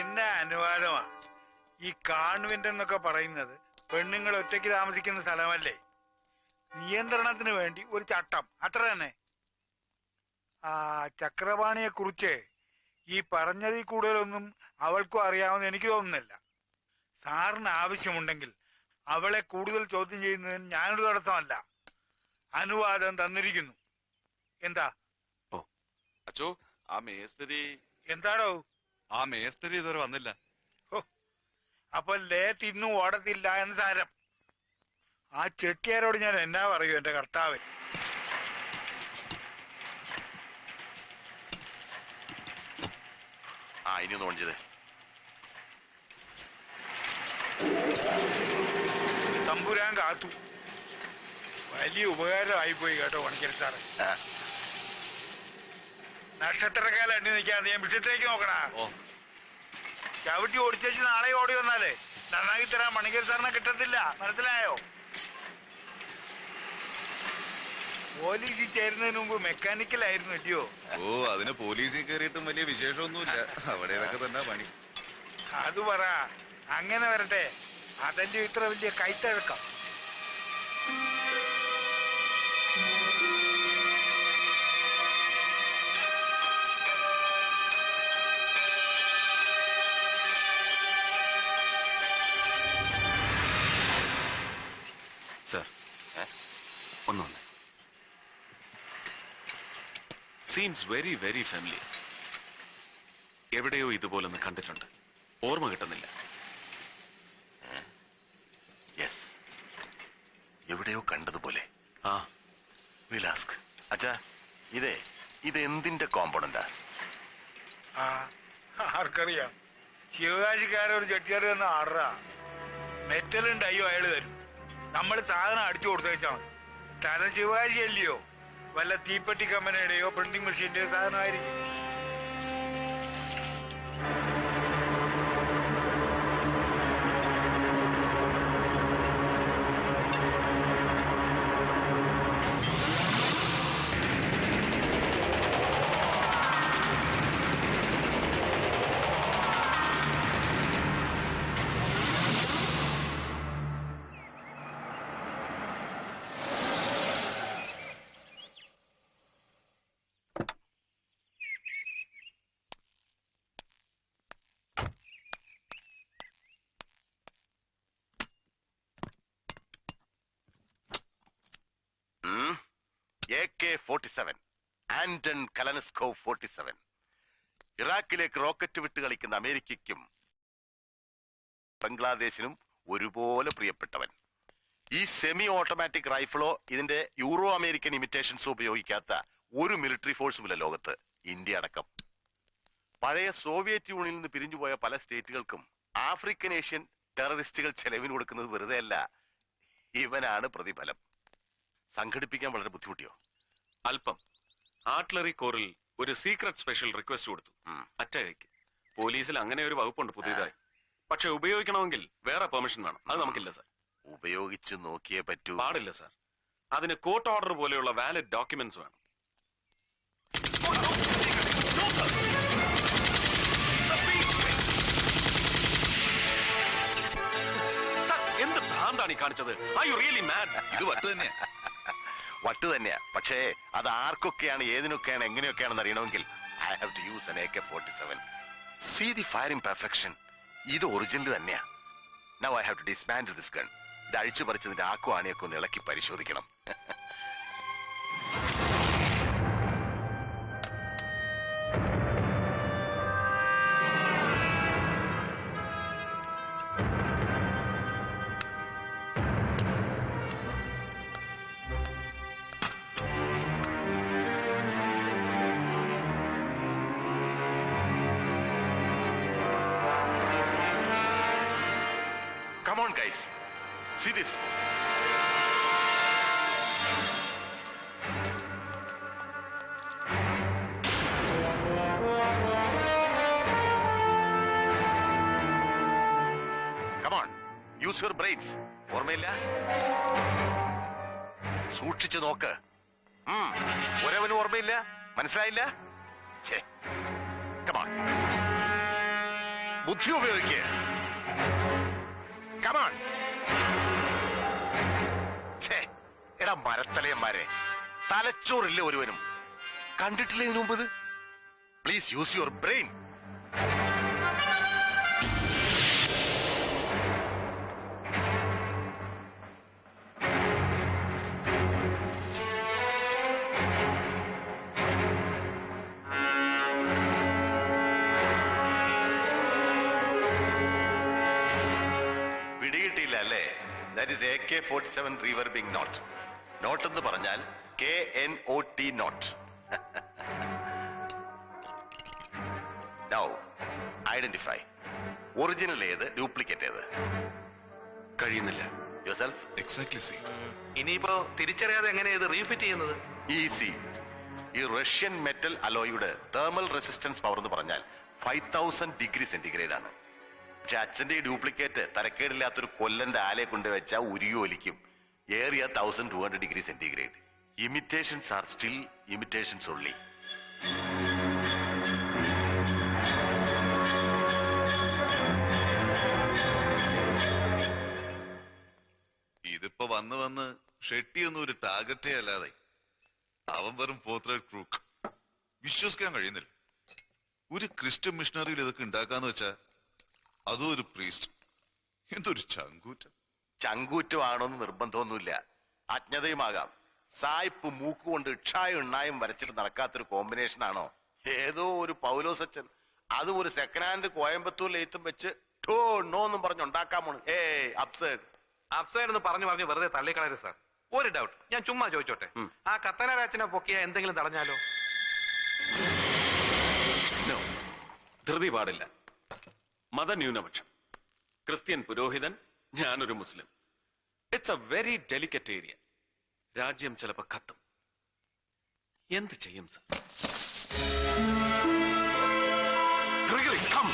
എന്നെ അനുവാദമാണ്. ഈ കാൺവെന്റ് എന്നൊക്കെ പറയുന്നത് പെണ്ണുങ്ങൾ ഒറ്റയ്ക്ക് താമസിക്കുന്ന സ്ഥലമല്ലേ? നിയന്ത്രണത്തിന് വേണ്ടി ഒരു ചട്ടം, അത്ര തന്നെ. ആ ചക്രപാണിയെ കുറിച്ച് ഈ പറഞ്ഞതിൽ കൂടുതലൊന്നും അവൾക്കും അറിയാമെന്ന് എനിക്ക് തോന്നുന്നില്ല. സാറിന് ആവശ്യമുണ്ടെങ്കിൽ അവളെ കൂടുതൽ ചോദ്യം ചെയ്യുന്നതിന് ഞാനൊരു തടസ്സമല്ല. അനുവാദം തന്നിരിക്കുന്നു. എന്താ? ഓ അച്ചോ, ആ മേസ്തിരി എന്താടോ? ആ മേസ്തിരി ഇതുവരെ വന്നില്ല. അപ്പൊ ലേ തിന്നു ഓടത്തില്ല എന്ന് സാരം. ആ ചെട്ടിയാരോട് ഞാൻ എന്നാ പറയൂ എന്റെ കർത്താവ്? ഇനി ഒന്ന് ഓൺ ചെയ്തേ. തമ്പുരാൻ കാത്തു. വലിയ ഉപകാരമായിപ്പോയി കേട്ടോ പണിക്കൽ സാറ്. നക്ഷത്രക്കാലം അണ്ടി നിൽക്കാതെ ഞാൻ വിഷയത്തേക്ക് നോക്കണ. ചവിട്ടി ഓടിച്ചു നാളെ ഓടി വന്നാലേ നന്നാക്കി തരാൻ പണിക്കൽ സാറിനെ കിട്ടത്തില്ല, മനസ്സിലായോ? പോലീസിൽ ചേരുന്നതിന് മുമ്പ് മെക്കാനിക്കലായിരുന്നു അല്ലയോ? അതിന് പോലീസിൽ കയറിയിട്ടും വലിയ വിശേഷമൊന്നുമില്ല. അവിടെ ഇതൊക്കെ തന്നെ പണി. അത് പറ. അങ്ങനെ വരട്ടെ. അതല്ലേ ഇത്ര വലിയ കൈത്തഴക്കം. സർ ഒന്നൊന്ന് സീംസ് വെരി വെരി ഫാമിലി. എവിടെയോ ഇതുപോലൊന്ന് കണ്ടിട്ടുണ്ട്, ഓർമ്മ കിട്ടുന്നില്ല. എവിടെയോ കണ്ടതുപോലെ. വിലാസ്ക് അച്ഛാ, ഇത് എന്തിന്റെ കോമ്പൗണ്ടാ? ആർക്കറിയാം? ശിവകാശിക്കാരൊരു ചെട്ടിയാറ് തന്ന ആർഡറാ. മെറ്റലുണ്ട്, അയ്യോ അയാള് തരും. നമ്മൾ സാധനം അടിച്ചു കൊടുത്തു വെച്ചാൽ മതി. സ്ഥലം ശിവകാശി അല്ലയോ? വല്ല തീപ്പെട്ടി കമ്പനിയുടെയോ പ്രിന്റിംഗ് മെഷീന്റെയോ സാധനമായിരിക്കും. AK-47 Anton Kalashnikov 47. ഇറാഖിലേക്ക് റോക്കറ്റ് വിട്ട് കളിക്കുന്ന അമേരിക്കയ്ക്കും ബംഗ്ലാദേശിനും ഒരുപോലെ പ്രിയപ്പെട്ടവൻ. ഈ സെമി ഓട്ടോമാറ്റിക് റൈഫിളോ ഇതിന്റെ യൂറോ അമേരിക്കൻ ഇമിറ്റേഷൻസോ ഉപയോഗിക്കാത്ത ഒരു മിലിറ്ററി ഫോഴ്സുമില്ല ലോകത്ത്, ഇന്ത്യ അടക്കം. പഴയ സോവിയറ്റ് യൂണിയനിൽ നിന്ന് പിരിഞ്ഞുപോയ പല സ്റ്റേറ്റുകൾക്കും ആഫ്രിക്കൻ ഏഷ്യൻ ടെററിസ്റ്റുകൾ ചെലവിന് കൊടുക്കുന്നത് വെറുതെ അല്ല, ഇവനാണ് പ്രതിഫലം. സംഘടിപ്പിക്കാൻ വളരെ ബുദ്ധിമുട്ടിയോ? അല്പം. ആർട്ടിലറി കോറിൽ ഒരു സീക്രട്ട് സ്പെഷ്യൽ റിക്വസ്റ്റ് കൊടുത്തു. അറ്റകയ്ക്ക് പോലീസിൽ അങ്ങനെ ഒരു വകുപ്പുണ്ട് പുതിയതായി. പക്ഷെ ഉപയോഗിക്കണമെങ്കിൽ വേറെ പെർമിഷൻ വേണം. അത് നമുക്കില്ല സാർ. ഉപയോഗിച്ച് നോക്കിയേ പറ്റൂ. പാടില്ല സാർ. അതിന് കോർട്ട് ഓർഡർ പോലെയുള്ള വാലിഡ് ഡോക്യുമെന്റ്സ് വേണം. എന്ത് ഭ്രാന്താണ് ഈ കാണിച്ചത്? Are you really mad? ഇത് വട്ട് തന്നെയാ. വട്ട് തന്നെയാ. പക്ഷേ അത് ആർക്കൊക്കെയാണ്, ഏതിനൊക്കെയാണ്, എങ്ങനെയൊക്കെയാണെന്ന് അറിയണമെങ്കിൽ I have to use an AK-47. See the firing perfection. ഇത് ഒറിജിനൽ തന്നെയാ. Now I have to dismantle this gun. ഇത് അഴിച്ചു പറിച്ചതിന്റെ ആക്കും ആണിയൊക്കെ ഒന്ന് ഇളക്കി പരിശോധിക്കണം. Come on, guys. See this. Come on. Use your brains. ഓർമ്മയില്ല? സൂക്ഷിച്ചു നോക്ക്. ഒരവനും ഓർമ്മയില്ല? മനസ്സിലായില്ല? Come on. ബുദ്ധി ഉപയോഗിക്കുക. കമാൺ. എടാ മരത്തലയന്മാരെ, തലച്ചോറില്ല ഒരുവനും. കണ്ടിട്ടില്ല ഇതിനു മുമ്പ്? Please use your brain. പിടികിട്ടിയില്ല അല്ലേ? ദാറ്റ് ഈസ് AK-47 റീവർബിംഗ് നോട്ട്. നോട്ട് എന്ന് പറഞ്ഞാൽ KNOT knot. Now identify. Original ഏത്, ഡ്യൂപ്ലിക്കേറ്റ് ഏത്? കഴിയുന്നില്ല. യുവർസെൽഫ്. Exactly see. ഇനിയിപ്പോ തിരിച്ചറിയാതെ എങ്ങനെ ഇത് റീഫിറ്റ് ചെയ്യുന്നത്? ഈസി. ഈ റഷ്യൻ മെറ്റൽ അലോയുടെ തേർമൽ റെസിസ്റ്റൻസ് പവർ എന്ന് പറഞ്ഞാൽ 5000 ഡിഗ്രി സെന്റിഗ്രേഡ് ആണ്. പക്ഷെ അച്ഛന്റെ ഈ ഡ്യൂപ്ലിക്കേറ്റ് തരക്കേടില്ലാത്തൊരു കൊല്ലന്റെ ആലയെ കൊണ്ടുവച്ചാൽ ഉരുകി ഒലിക്കും. ഏറിയ 1200 degree centigrade. Imitations are still imitations only. ഇതിപ്പോ വന്ന് ഷെട്ടിയൊന്നും ഒരു ടാർഗറ്റേ അല്ലാതെ അവൻ വെറും ഫോർത്ത് റേറ്റ് ക്രൂക്ക്. വിശ്വസിക്കാൻ കഴിയുന്നില്ല. ഒരു ക്രിസ്ത്യൻ മിഷണറിയിൽ ഇതൊക്കെ ഉണ്ടാക്കാന്ന് വെച്ചാ അതും ഒരു പ്രീസ്റ്റ്. എന്തൊരു ചങ്കൂറ്റം. ചങ്കൂറ്റമാണോന്ന് നിർബന്ധമൊന്നുമില്ല, അജ്ഞതയുമാകാം. സായിപ്പ് മൂക്കുകൊണ്ട് ഇക്ഷായും എണ്ണായും വരച്ചിട്ട് നടക്കാത്തൊരു കോമ്പിനേഷൻ ആണോ? ഏതോ ഒരു പൗലോസച്ചൻ അതും ഒരു സെക്കൻഡ് ഹാൻഡ് കോയമ്പത്തൂർ ലെയ്ത്തും വെച്ച് നോന്നും പറഞ്ഞുണ്ടാക്കാമോ? അപ്സൈഡ് എന്ന് പറഞ്ഞു വെറുതെ തള്ളിക്കളയരുത് സാർ. ഒരു ഡൗട്ട്, ഞാൻ ചുമ്മാ ചോദിച്ചോട്ടെ. ആ കത്തനാരാച്ചനെ പൊക്കിയ എന്തെങ്കിലും തടഞ്ഞാലോ? ധൃതി പാടില്ല. മതന്യൂനപക്ഷം, ക്രിസ്ത്യൻ പുരോഹിതൻ, ഞാനൊരു മുസ്ലിം. It's a very delicate area. രാജ്യം ചിലപ്പോ കത്തും. എന്ത് ചെയ്യും സർ? Gregory, come.